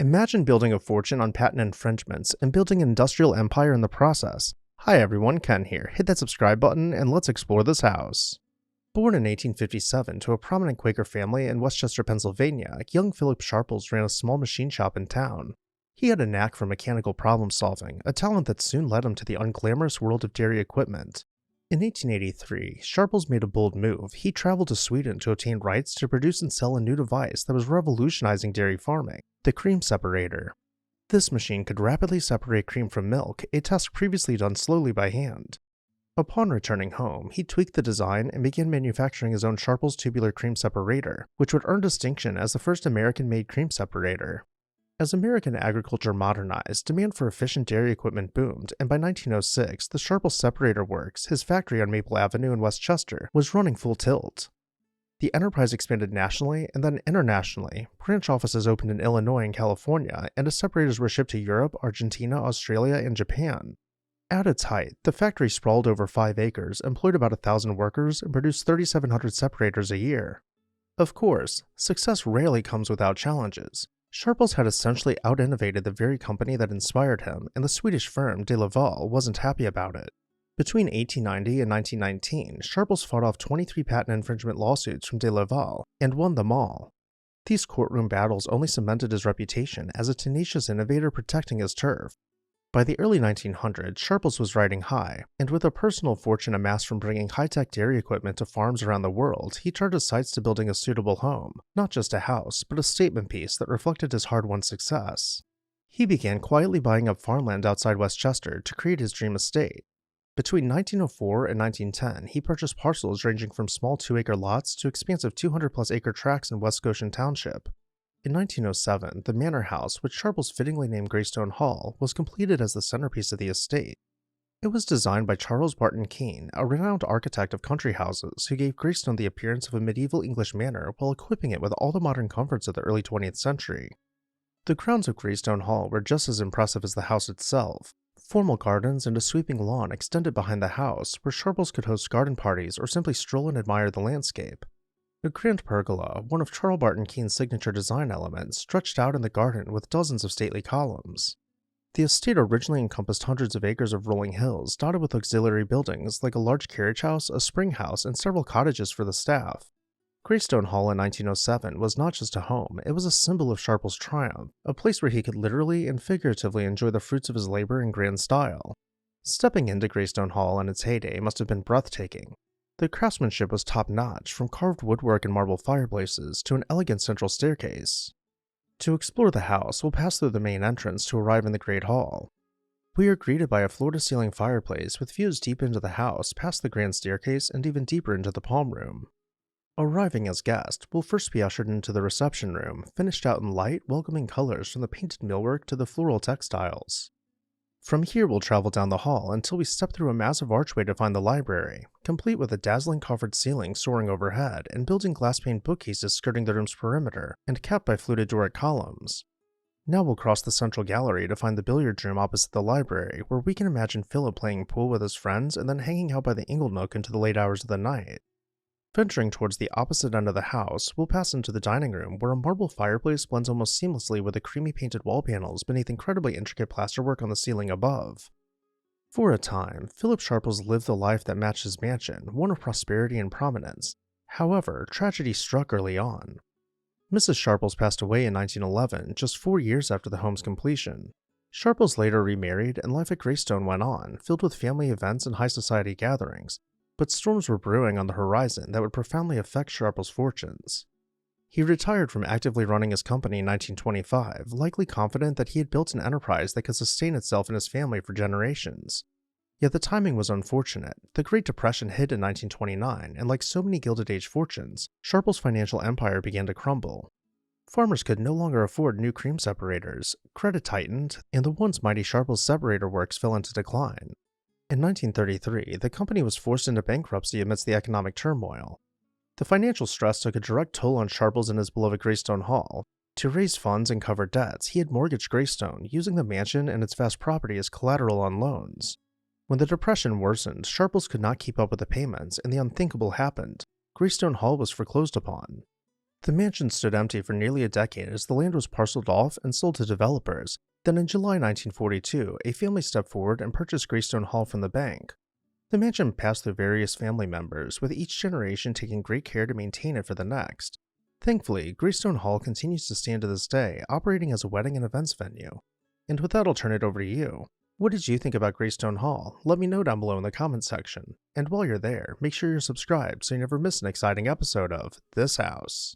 Imagine building a fortune on patent infringements and building an industrial empire in the process. Hi everyone, Ken here. Hit that subscribe button and let's explore this house. Born in 1857 to a prominent Quaker family in Westchester, Pennsylvania, young Philip Sharples ran a small machine shop in town. He had a knack for mechanical problem solving, a talent that soon led him to the unglamorous world of dairy equipment. In 1883, Sharples made a bold move. He traveled to Sweden to obtain rights to produce and sell a new device that was revolutionizing dairy farming, the cream separator. This machine could rapidly separate cream from milk, a task previously done slowly by hand. Upon returning home, he tweaked the design and began manufacturing his own Sharples tubular cream separator, which would earn distinction as the first American-made cream separator. As American agriculture modernized, demand for efficient dairy equipment boomed, and by 1906, the Sharples Separator Works, his factory on Maple Avenue in Westchester, was running full tilt. The enterprise expanded nationally and then internationally. Branch offices opened in Illinois and California, and its separators were shipped to Europe, Argentina, Australia, and Japan. At its height, the factory sprawled over 5 acres, employed about 1,000 workers, and produced 3,700 separators a year. Of course, success rarely comes without challenges. Sharples had essentially out-innovated the very company that inspired him, and the Swedish firm de Laval wasn't happy about it. Between 1890 and 1919, Sharples fought off 23 patent infringement lawsuits from de Laval, and won them all. These courtroom battles only cemented his reputation as a tenacious innovator protecting his turf. By the early 1900s, Sharples was riding high, and with a personal fortune amassed from bringing high-tech dairy equipment to farms around the world, he turned his sights to building a suitable home, not just a house, but a statement piece that reflected his hard-won success. He began quietly buying up farmland outside Westchester to create his dream estate. Between 1904 and 1910, he purchased parcels ranging from small 2-acre lots to expansive 200-plus acre tracts in West Goshen Township. In 1907, the manor house, which Sharples fittingly named Greystone Hall, was completed as the centerpiece of the estate. It was designed by Charles Barton Keene, a renowned architect of country houses who gave Greystone the appearance of a medieval English manor while equipping it with all the modern comforts of the early 20th century. The grounds of Greystone Hall were just as impressive as the house itself. Formal gardens and a sweeping lawn extended behind the house, where Sharples could host garden parties or simply stroll and admire the landscape. A grand pergola, one of Charles Barton Keene's signature design elements, stretched out in the garden with dozens of stately columns. The estate originally encompassed hundreds of acres of rolling hills, dotted with auxiliary buildings like a large carriage house, a spring house, and several cottages for the staff. Greystone Hall in 1907 was not just a home, it was a symbol of Sharples' triumph, a place where he could literally and figuratively enjoy the fruits of his labor in grand style. Stepping into Greystone Hall in its heyday must have been breathtaking. The craftsmanship was top-notch, from carved woodwork and marble fireplaces to an elegant central staircase. To explore the house, we'll pass through the main entrance to arrive in the Great Hall. We are greeted by a floor-to-ceiling fireplace with views deep into the house, past the grand staircase, and even deeper into the palm room. Arriving as guests, we'll first be ushered into the reception room, finished out in light, welcoming colors from the painted millwork to the floral textiles. From here we'll travel down the hall until we step through a massive archway to find the library, complete with a dazzling coffered ceiling soaring overhead and built-in glass-paned bookcases skirting the room's perimeter and capped by fluted Doric columns. Now we'll cross the central gallery to find the billiard room opposite the library, where we can imagine Philip playing pool with his friends and then hanging out by the ingle nook into the late hours of the night. Venturing towards the opposite end of the house, we'll pass into the dining room, where a marble fireplace blends almost seamlessly with the creamy painted wall panels beneath incredibly intricate plasterwork on the ceiling above. For a time, Philip Sharples lived the life that matched his mansion, one of prosperity and prominence. However, tragedy struck early on. Mrs. Sharples passed away in 1911, just 4 years after the home's completion. Sharples later remarried, and life at Greystone went on, filled with family events and high society gatherings. But storms were brewing on the horizon that would profoundly affect Sharples' fortunes. He retired from actively running his company in 1925, likely confident that he had built an enterprise that could sustain itself and his family for generations. Yet the timing was unfortunate. The Great Depression hit in 1929, and like so many Gilded Age fortunes, Sharples' financial empire began to crumble. Farmers could no longer afford new cream separators, credit tightened, and the once mighty Sharples Separator Works fell into decline. In 1933, the company was forced into bankruptcy amidst the economic turmoil. The financial stress took a direct toll on Sharples and his beloved Greystone Hall. To raise funds and cover debts, he had mortgaged Greystone, using the mansion and its vast property as collateral on loans. When the depression worsened, Sharples could not keep up with the payments, and the unthinkable happened. Greystone Hall was foreclosed upon. The mansion stood empty for nearly a decade as the land was parceled off and sold to developers. Then in July 1942, a family stepped forward and purchased Greystone Hall from the bank. The mansion passed through various family members, with each generation taking great care to maintain it for the next. Thankfully, Greystone Hall continues to stand to this day, operating as a wedding and events venue. And with that, I'll turn it over to you. What did you think about Greystone Hall? Let me know down below in the comments section. And while you're there, make sure you're subscribed so you never miss an exciting episode of This House.